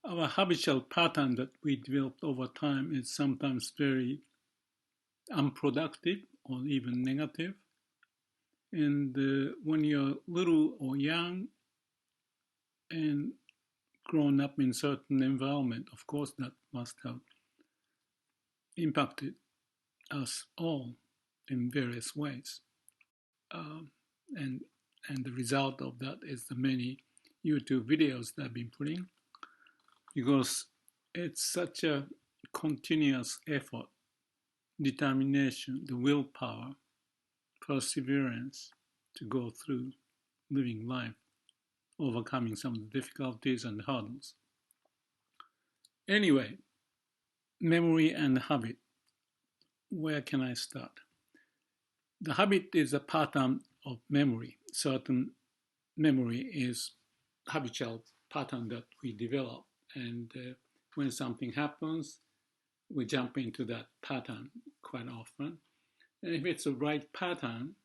Our habitual pattern that we developed over time is sometimes very unproductive or even negative. And when you're little or young and grown up in certain environment, of course, that must have impacted us all in various ways. Um, and and the result of that is the many YouTube videos that I've been putting, because it's such a continuous effort, determination, the willpower, perseverance to go through living life, overcoming some of the difficulties and hurdles. Anyway, memory and habit. Where can I start? The habit is a pattern of memory. Certain memory is habitual pattern that we develop, and when something happens, we jump into that pattern quite often. And if it's the right pattern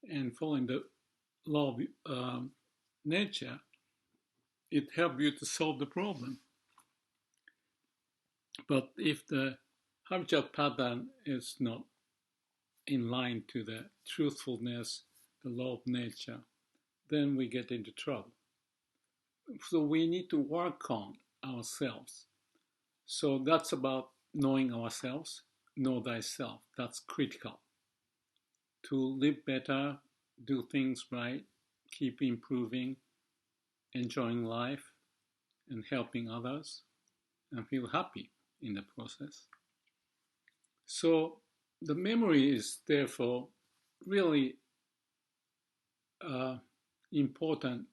and following the law of nature, it helps you to solve the problem. But if the habitual pattern is not in line to the truthfulness, the law of nature, then we get into trouble. So we need to work on ourselves. So that's about knowing ourselves, know thyself. That's critical. To live better, do things right, keep improving, enjoying life, and helping others, and feel happy in the process. So the memory is therefore really important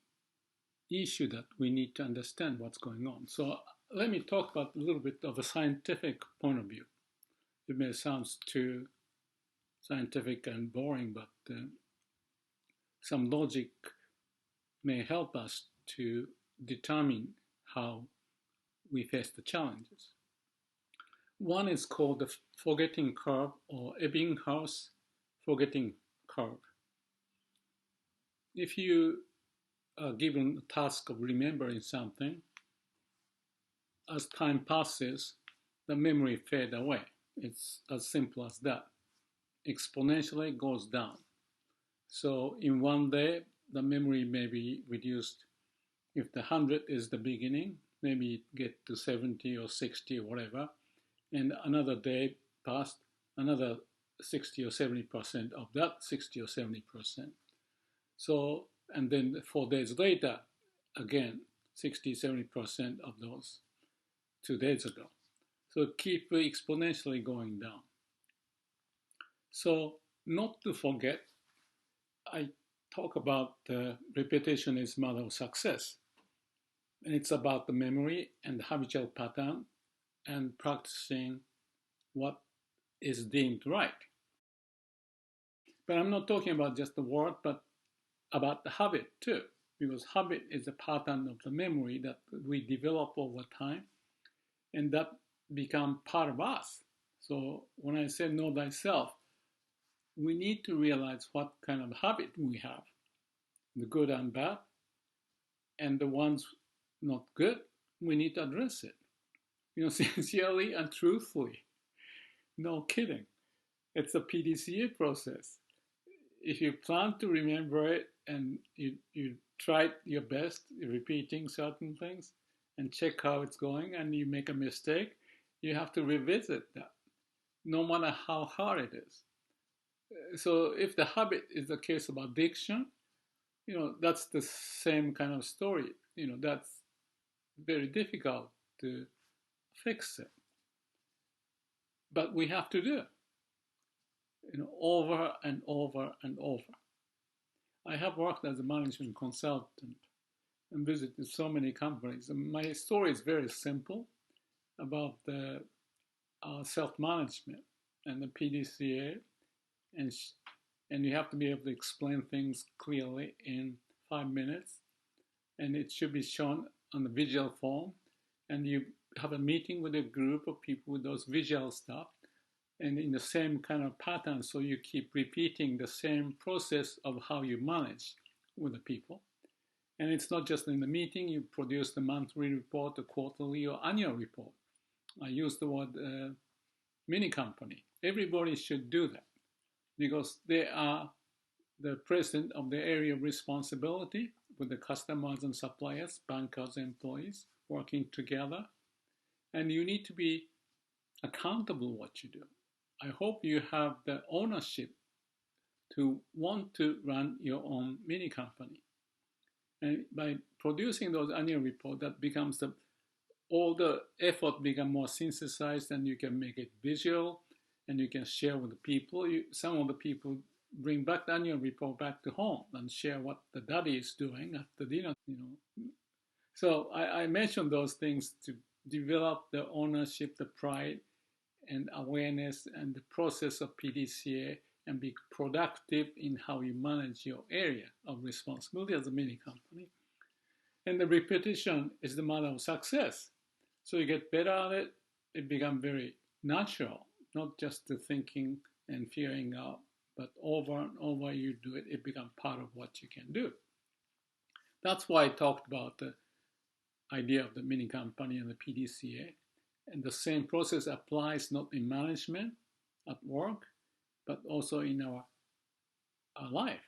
issue that we need to understand what's going on. So let me talk about a little bit of a scientific point of view. It may sound too scientific and boring, but some logic may help us to determine how we face the challenges. One is called the forgetting curve, or Ebbinghaus forgetting curve. If you are given the task of remembering something, as time passes, the memory fades away. It's as simple as that. Exponentially goes down. So in one day, the memory may be reduced. If the 100 is the beginning, maybe it get to 70 or 60 or whatever, and another day passed, another 60 or 70% of that 60 or 70%. So, and then 4 days later, again, 60, 70% of those 2 days ago. So keep exponentially going down. So not to forget, I talk about repetition is mother of success. And it's about the memory and the habitual pattern and practicing what is deemed right. But I'm not talking about just the word, but about the habit too, because habit is a pattern of the memory that we develop over time, and that become part of us. So when I say know thyself, we need to realize what kind of habit we have, the good and bad, and the ones not good, we need to address it. Sincerely and truthfully. No kidding. It's a PDCA process. If you plan to remember it and you tried your best repeating certain things and check how it's going, and you make a mistake, you have to revisit that, no matter how hard it is. So if the habit is the case of addiction, that's the same kind of story. That's very difficult to fix it. But we have to do it, over and over and over. I have worked as a management consultant and visited so many companies. And my story is very simple about the self-management and the PDCA, and you have to be able to explain things clearly in 5 minutes, and it should be shown on the visual form, and you have a meeting with a group of people with those visual stuff, and in the same kind of pattern, so you keep repeating the same process of how you manage with the people. And it's not just in the meeting, you produce the monthly report, the quarterly or annual report. I use the word mini company. Everybody should do that because they are the president of the area of responsibility with the customers and suppliers, bankers, employees working together. And you need to be accountable what you do. I hope you have the ownership to want to run your own mini company. And by producing those annual reports, that becomes all the effort become more synthesized, and you can make it visual, and you can share with the people. Some of the people bring back the annual report back to home and share what the daddy is doing at the dinner. So I mentioned those things to develop the ownership, the pride, and awareness, and the process of PDCA, and be productive in how you manage your area of responsibility as a mini company. And the repetition is the mother of success. So you get better at it, it becomes very natural, not just the thinking and figuring out, but over and over you do it, it becomes part of what you can do. That's why I talked about the idea of the mini company and the PDCA. And the same process applies not in management, at work, but also in our life.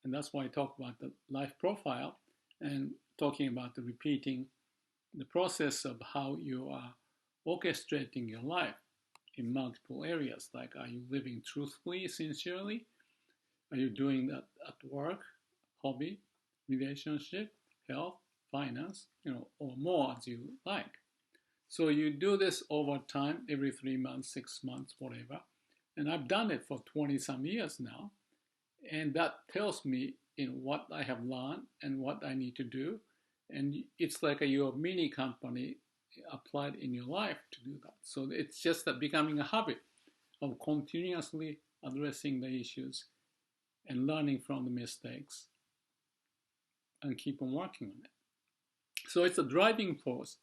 And that's why I talk about the life profile and talking about the repeating the process of how you are orchestrating your life in multiple areas. Like, are you living truthfully, sincerely? Are you doing that at work, hobby, relationship, health, finance, or more as you like? So you do this over time, every 3 months, 6 months, whatever. And I've done it for 20 some years now. And that tells me what I have learned and what I need to do. And it's like your mini company applied in your life to do that. So it's just that becoming a habit of continuously addressing the issues and learning from the mistakes and keep on working on it. So it's a driving force.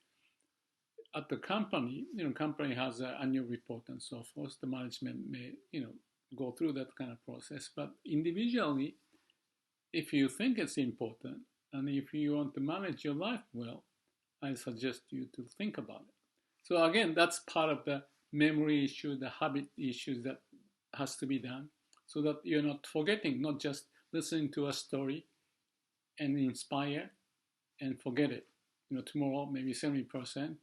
At the company, company has an annual report and so forth. The management may, go through that kind of process. But individually, if you think it's important and if you want to manage your life well, I suggest you to think about it. So again, that's part of the memory issue, the habit issues that has to be done so that you're not forgetting, not just listening to a story and inspire and forget it. Tomorrow maybe 70%,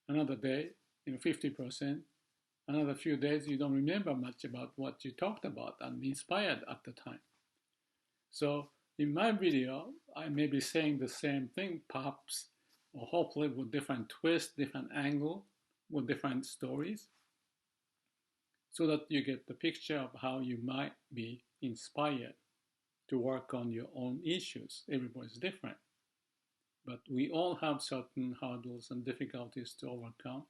another day, 50%, another few days you don't remember much about what you talked about and inspired at the time. So in my video, I may be saying the same thing, perhaps, or hopefully with different twists, different angle, with different stories, so that you get the picture of how you might be inspired to work on your own issues. Everybody's different. But we all have certain hurdles and difficulties to overcome,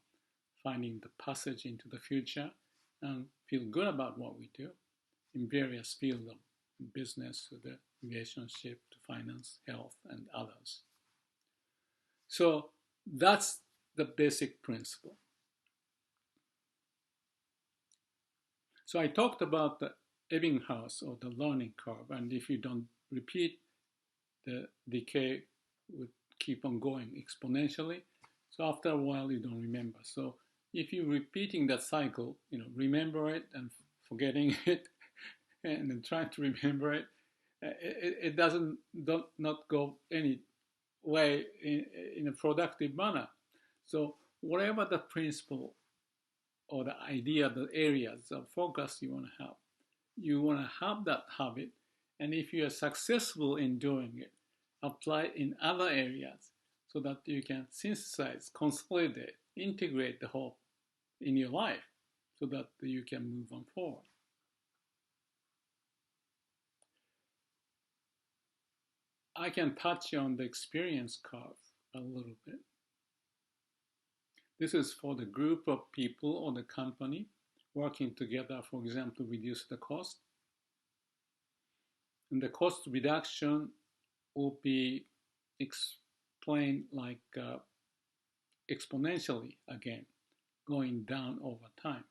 finding the passage into the future and feel good about what we do in various fields of business, to the relationship, to finance, health, and others. So that's the basic principle. So I talked about the Ebbinghaus or the learning curve, and if you don't repeat, the decay would keep on going exponentially. So after a while, you don't remember. So if you're repeating that cycle, remember it and forgetting it, and then trying to remember it, it doesn't not go any way in a productive manner. So whatever the principle or the idea, the areas of focus you want to have that habit, and if you are successful in doing it, apply it in other areas so that you can synthesize, consolidate, integrate the whole in your life so that you can move on forward. I can touch on the experience curve a little bit. This is for the group of people or the company working together, for example, reduce the cost. And the cost reduction will be explained like exponentially again, going down over time.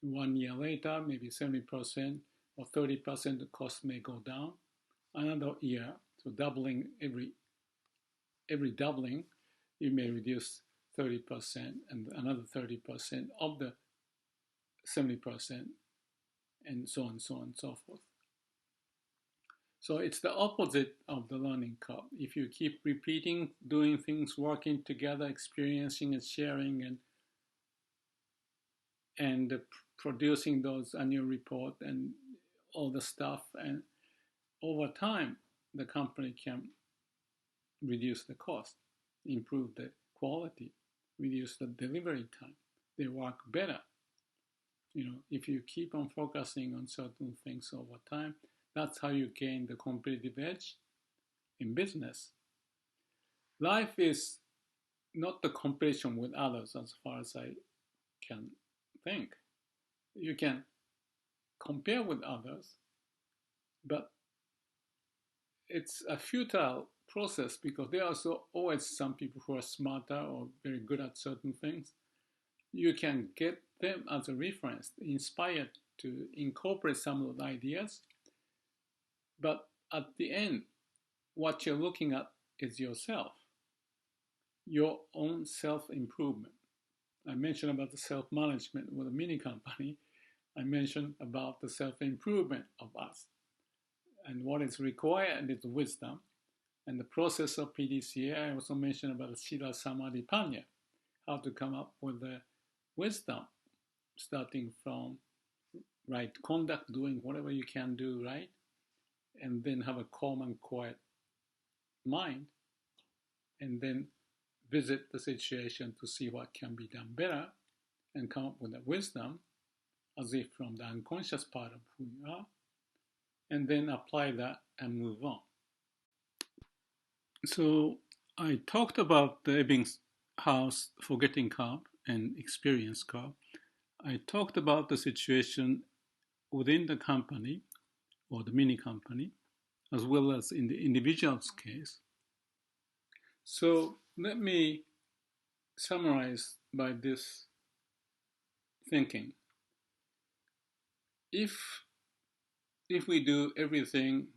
1 year later, maybe 70% or 30% the cost may go down. Another year, So doubling every doubling, you may reduce 30% and another 30% of the 70%, and so on, so on, and so forth. So it's the opposite of the learning curve. If you keep repeating, doing things, working together, experiencing and sharing, and producing those annual report and all the stuff, and over time, the company can reduce the cost, improve the quality, reduce the delivery time. They work better. If you keep on focusing on certain things over time, that's how you gain the competitive edge in business. Life is not the competition with others as far as I can think. You can compare with others, but it's a futile process because there are also always some people who are smarter or very good at certain things. You can get them as a reference, inspired to incorporate some of the ideas. But at the end, what you're looking at is yourself, your own self-improvement. I mentioned about the self-management with a mini company. I mentioned about the self-improvement of us. And what is required is wisdom. And the process of PDCA, I also mentioned about the Sila Samadhi Panya, how to come up with the wisdom, starting from right conduct, doing whatever you can do right, and then have a calm and quiet mind, and then visit the situation to see what can be done better, and come up with the wisdom as if from the unconscious part of who you are, and then apply that and move on. So I talked about the Ebbinghaus forgetting curve and experience curve. I talked about the situation within the company or the mini company, as well as in the individual's case. So let me summarize by this thinking. If we do everything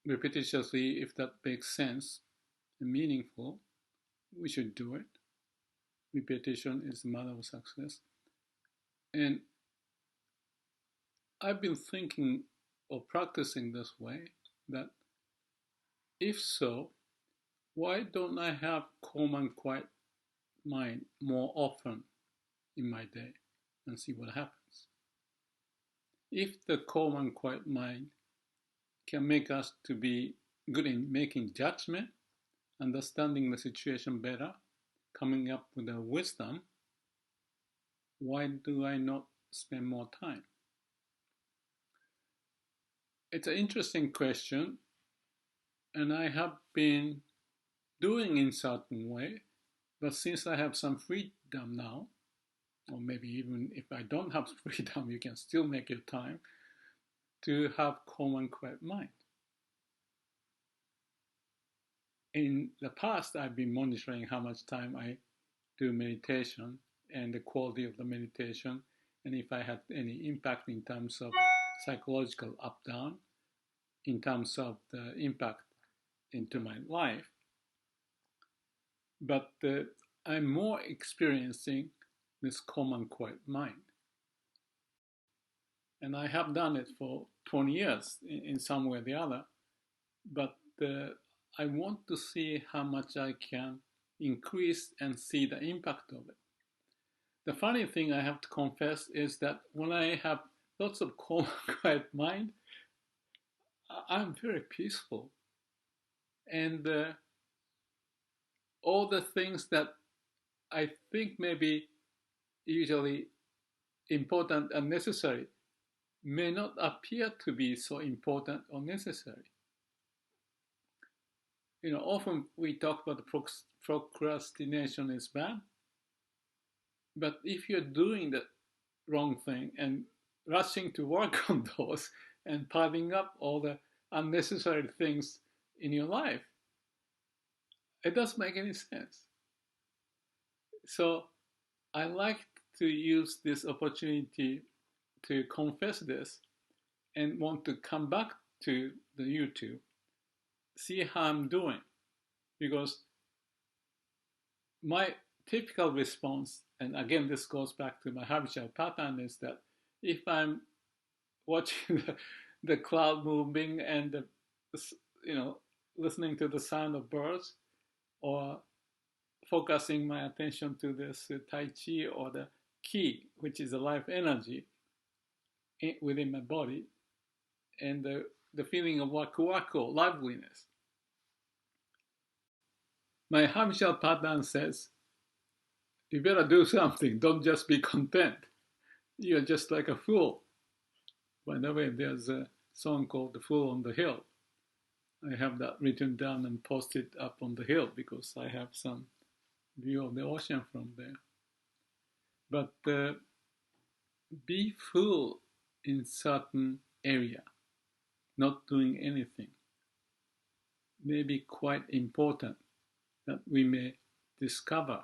repetitiously, if that makes sense and meaningful, we should do it. Repetition is the mother of success. And I've been thinking or practicing this way, that if so, why don't I have calm and quiet mind more often in my day and see what happens? If the calm and quiet mind can make us to be good in making judgment, understanding the situation better, coming up with a wisdom, why do I not spend more time? It's an interesting question, and I have been doing in certain way, but since I have some freedom now, or maybe even if I don't have freedom, you can still make your time to have calm and quiet mind. In the past, I've been monitoring how much time I do meditation and the quality of the meditation, and if I had any impact in terms of psychological up-down, in terms of the impact into my life. But I'm more experiencing this calm and quiet mind. And I have done it for 20 years in some way or the other. But I want to see how much I can increase and see the impact of it. The funny thing I have to confess is that when I have lots of calm and quiet mind, I'm very peaceful. And all the things that I think may be usually important and necessary may not appear to be so important or necessary. Often we talk about procrastination is bad, but if you're doing the wrong thing and rushing to work on those and piling up all the unnecessary things in your life, it doesn't make any sense. So I like to use this opportunity to confess this and want to come back to the YouTube see how I'm doing. Because my typical response, and again, this goes back to my habitual pattern, is that if I'm watching the cloud moving and you know, listening to the sound of birds, or focusing my attention to this Tai Chi or the Ki, which is the life energy within my body, and the feeling of waku waku, liveliness. My habitual pattern says, you better do something. Don't just be content. You're just like a fool. By the way, there's a song called The Fool on the Hill. I have that written down and posted up on the hill because I have some view of the ocean from there. But be full in certain area, not doing anything, may be quite important that we may discover,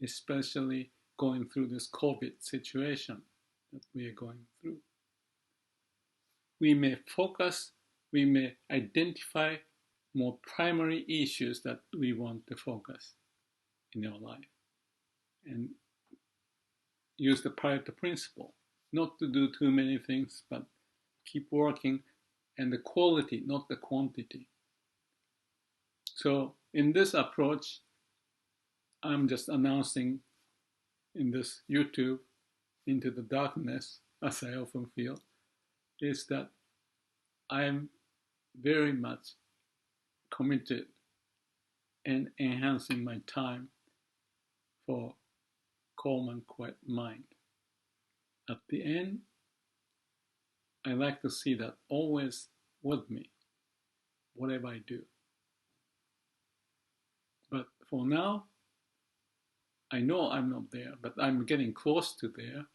especially going through this COVID situation that we are going through. We may focus, we may identify more primary issues that we want to focus in our life and use the Pareto principle, not to do too many things, but keep working, and the quality, not the quantity. So in this approach, I'm just announcing in this YouTube into the darkness, as I often feel, is that I'm very much committed in enhancing my time for calm and quiet mind. At the end, I like to see that always with me, whatever I do. But for now, I know I'm not there, but I'm getting close to there.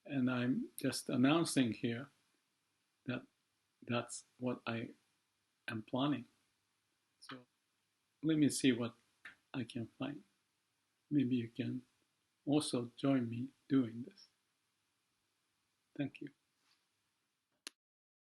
And I'm just announcing here that that's what I am planning. So let me see what I can find. Maybe you can also join me doing this. Thank you.